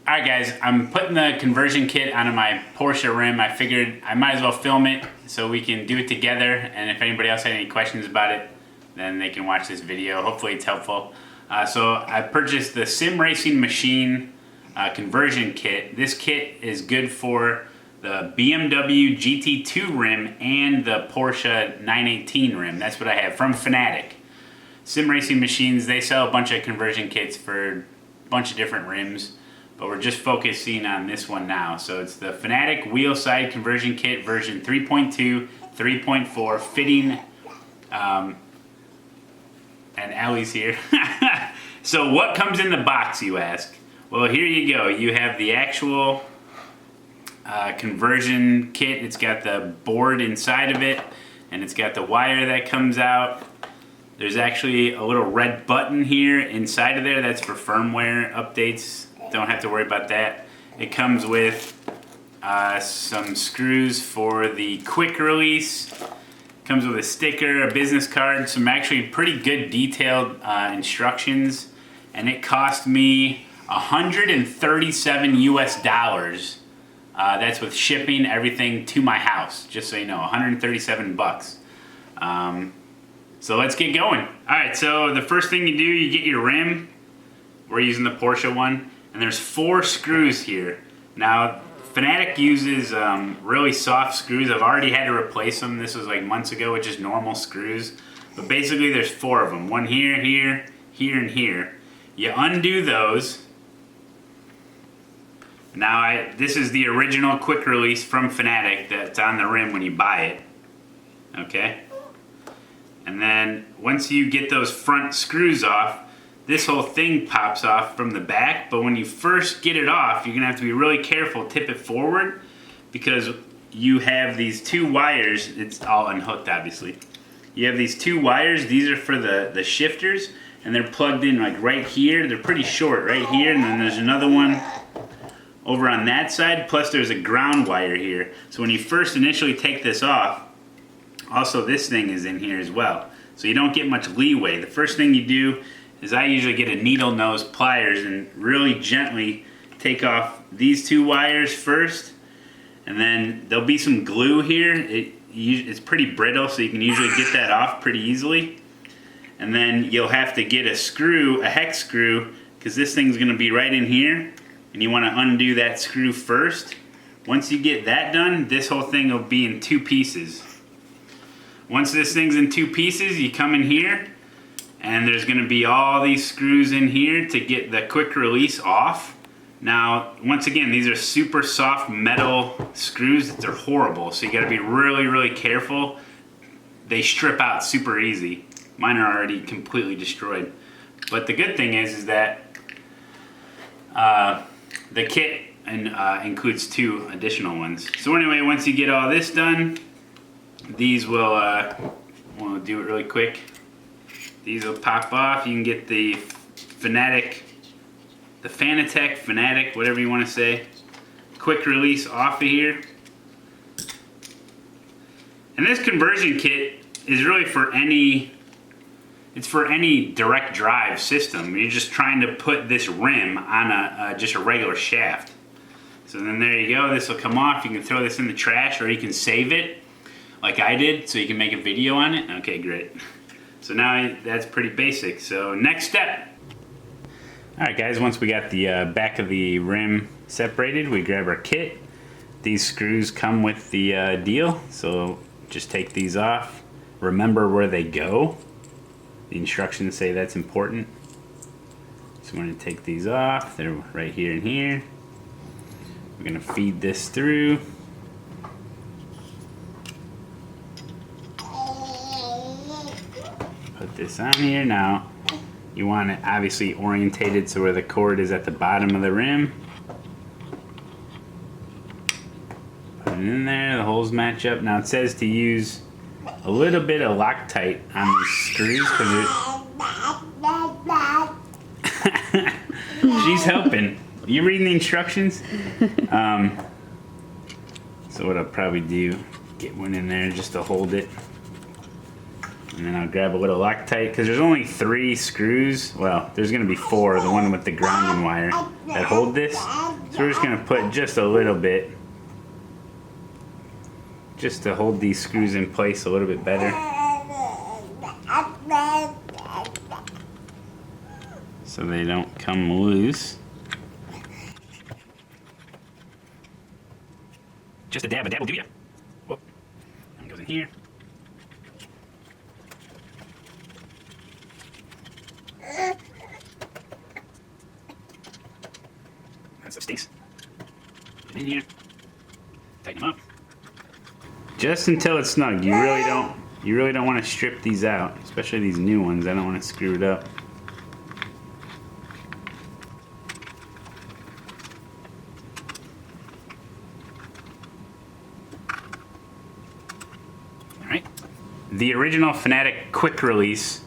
Alright guys, I'm putting the conversion kit onto my Porsche Rim. I figured I might as well film it so we can do it together, and if anybody else had any questions about it, then they can watch this video. Hopefully it's helpful. So I purchased the Sim Racing Machine conversion kit. This kit is good for the BMW GT2 rim and the Porsche 918 rim. That's what I have from Fanatec. Sim Racing Machines, they sell a bunch of conversion kits for a bunch of different rims, but we're just focusing on this one now. So it's the Fanatec wheel side conversion kit version 3.2, 3.4, fitting, and Ellie's here. So what comes in the box, you ask? Well, here you go. You have the actual conversion kit. It's got the board inside of it, and it's got the wire that comes out. There's actually a little red button here inside of there. That's for firmware updates. Don't have to worry about that. It comes with some screws for the quick release. Comes with a sticker, a business card, some actually pretty good detailed instructions, and it cost me $137 US. That's with shipping everything to my house, just so you know, 137 bucks. So let's get going. All right, so the first thing you do, you get your rim. We're using the Porsche one, and there's 4 screws here. Now, Fanatec uses really soft screws. I've already had to replace them. This was like months ago with just normal screws. But basically there's 4 of them. One here, here, here, and here. You undo those. Now this is the original quick release from Fanatec that's on the rim when you buy it. Okay? And then once you get those front screws off, this whole thing pops off from the back, but when you first get it off, you're gonna have to be really careful, tip it forward, because you have these 2 wires. It's all unhooked, obviously. You have these 2 wires. These are for the shifters, and they're plugged in like right here. They're pretty short right here, and then there's another one over on that side, plus there's a ground wire here. So when you first initially take this off, also this thing is in here as well. So you don't get much leeway. The first thing you do is I usually get a needle nose pliers and really gently take off these 2 wires first, and then there'll be some glue here. It's pretty brittle, so you can usually get that off pretty easily. And then you'll have to get a screw, a hex screw, because this thing's gonna be right in here, and you wanna undo that screw first. Once you get that done, this whole thing will be in 2 pieces. Once this thing's in 2 pieces, you come in here, and there's going to be all these screws in here to get the quick release off. Now, once again, these are super soft metal screws. They're horrible, so you got to be really, really careful. They strip out super easy. Mine are already completely destroyed. But the good thing is that the kit includes 2 additional ones. So anyway, once you get all this done, these will, we'll do it really quick. These will pop off. You can get the Fanatec, whatever you want to say, quick release off of here. And this conversion kit is really for any, it's for any direct drive system. You're just trying to put this rim on just a regular shaft. So then there you go. This will come off. You can throw this in the trash, or you can save it like I did, so you can make a video on it. Okay, great. So now that's pretty basic. So next step. Alright guys, once we got the back of the rim separated, we grab our kit. These screws come with the deal, so just take these off. Remember where they go. The instructions say that's important. So we're going to take these off. They're right here and here. We're going to feed this through. Put this on here. Now you want it obviously orientated so where the cord is at the bottom of the rim. Put it in there, the holes match up. Now it says to use a little bit of loctite on these screws because she's helping. You reading the instructions? So what I'll probably do, get one in there just to hold it. And then I'll grab a little Loctite, because there's only 3 screws. Well, there's going to be 4, the one with the grounding wire that hold this. So we're just going to put just a little bit, just to hold these screws in place a little bit better. So they don't come loose. Just a dab will do ya. Whoop. That goes in here. That stuff stinks. Get in here. Tighten them up. Just until it's snug. You really don't want to strip these out, especially these new ones. I don't want to screw it up. All right. The original Fanatec quick release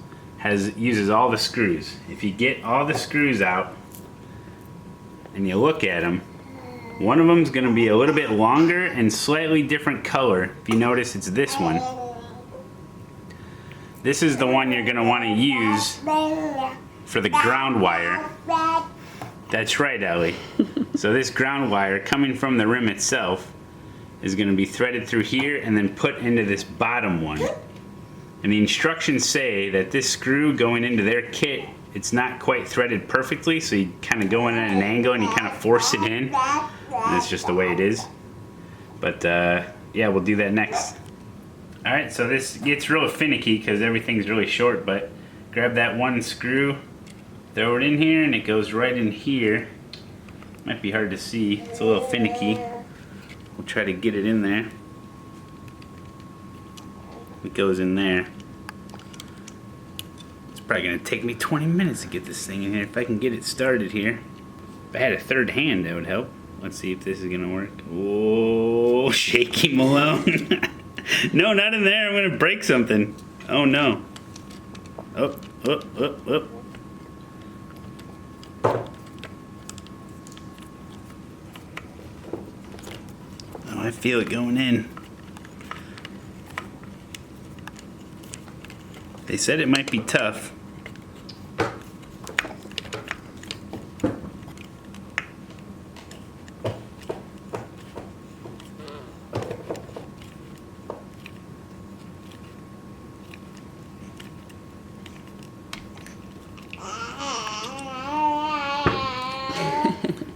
uses all the screws. If you get all the screws out and you look at them, one of them is going to be a little bit longer and slightly different color. If you notice, it's this one. This is the one you're going to want to use for the ground wire. That's right, Ellie. So this ground wire coming from the rim itself is going to be threaded through here and then put into this bottom one. And the instructions say that this screw going into their kit, it's not quite threaded perfectly, so you kind of go in at an angle and you kind of force it in. And it's just the way it is. But yeah, we'll do that next. Alright, so this gets real finicky because everything's really short, but grab that one screw, throw it in here, and it goes right in here. Might be hard to see, it's a little finicky. We'll try to get it in there. It goes in there. It's probably gonna take me 20 minutes to get this thing in here if I can get it started here. If I had a third hand, that would help. Let's see if this is gonna work. Oh, shaky Malone. No, not in there. I'm gonna break something. Oh no. Up. Oh, I feel it going in. They said it might be tough.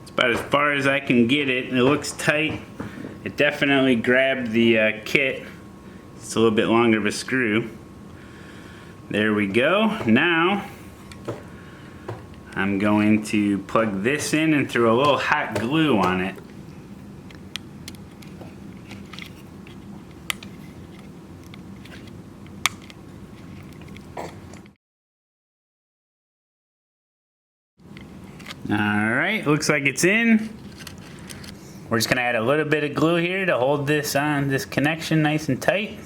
It's about as far as I can get it. It looks tight. It definitely grabbed the kit. It's a little bit longer of a screw. There we go. Now I'm going to plug this in and throw a little hot glue on it. Alright, looks like it's in. We're just gonna add a little bit of glue here to hold this on, this connection nice and tight.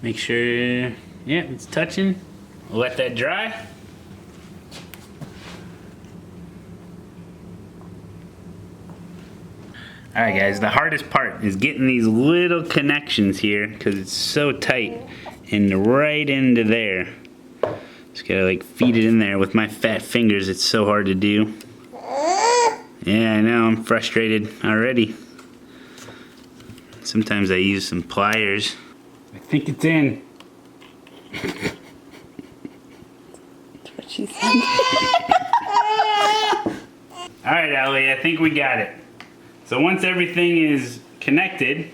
Make sure, yeah, it's touching. We'll let that dry. Alright guys, the hardest part is getting these little connections here because it's so tight and right into there. Just gotta like feed it in there with my fat fingers. It's so hard to do. Yeah, I know, I'm frustrated already. Sometimes I use some pliers. I think it's in. That's what she said. Alright, Ellie, I think we got it. So once everything is connected,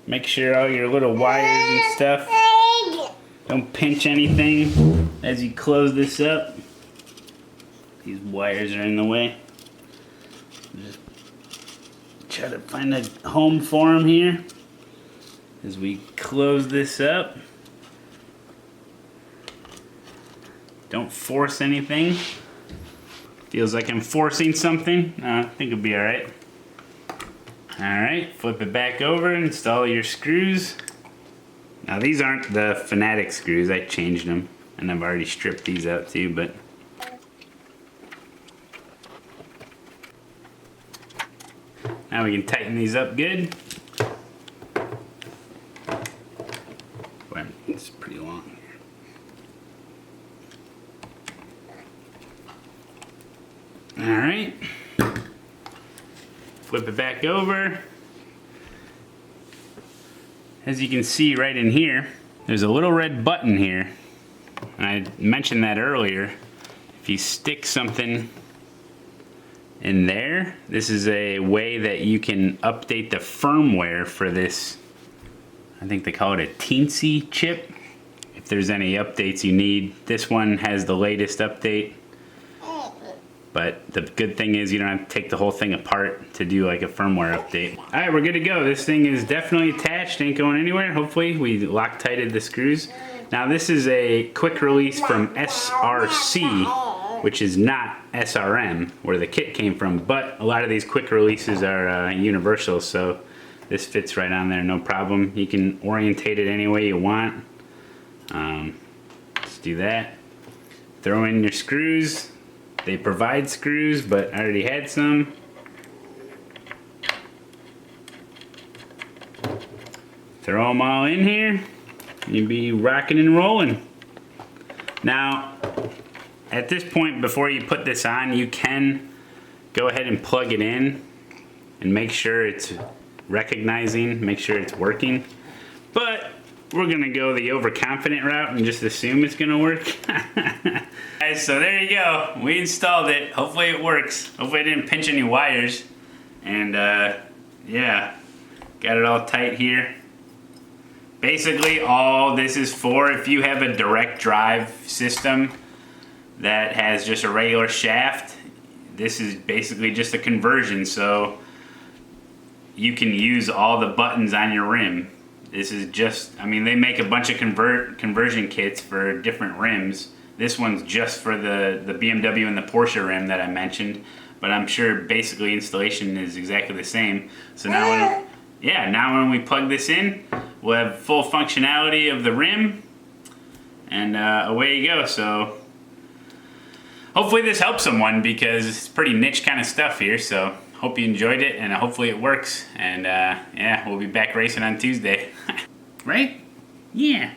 make sure all your little wires and stuff don't pinch anything as you close this up. These wires are in the way. Just try to find a home for them here as we close this up. Don't force anything. Feels like I'm forcing something. I think it'll be alright. Alright, flip it back over, install your screws. Now these aren't the Fanatec screws, I changed them. And I've already stripped these out too, but... Now we can tighten these up good. Well, it's pretty long here. All right. Flip it back over. As you can see right in here, there's a little red button here. And I mentioned that earlier. If you stick something in there, this is a way that you can update the firmware for this. I think they call it a teensy chip. If there's any updates you need, this one has the latest update. But the good thing is you don't have to take the whole thing apart to do like a firmware update. All right, we're good to go. This thing is definitely attached, ain't going anywhere. Hopefully we loctited the screws. Now this is a quick release from SRC, which is not SRM, where the kit came from, but a lot of these quick releases are universal, so this fits right on there, no problem. You can orientate it any way you want. Let's do that. Throw in your screws. They provide screws, but I already had some. Throw them all in here. You'd be rocking and rolling. Now, at this point, before you put this on, you can go ahead and plug it in and make sure it's recognizing, make sure it's working. But we're gonna go the overconfident route and just assume it's gonna work. Guys, so there you go. We installed it. Hopefully it works. Hopefully I didn't pinch any wires. And yeah, got it all tight here. Basically all this is for, if you have a direct drive system that has just a regular shaft, this is basically just a conversion, so you can use all the buttons on your rim. This is just, I mean, they make a bunch of conversion kits for different rims. This one's just for the BMW and the Porsche rim that I mentioned, but I'm sure basically installation is exactly the same. So now when we plug this in, we'll have full functionality of the rim, and away you go. So hopefully this helps someone, because it's pretty niche kind of stuff here. So hope you enjoyed it, and hopefully it works. And yeah, we'll be back racing on Tuesday. Right? Yeah.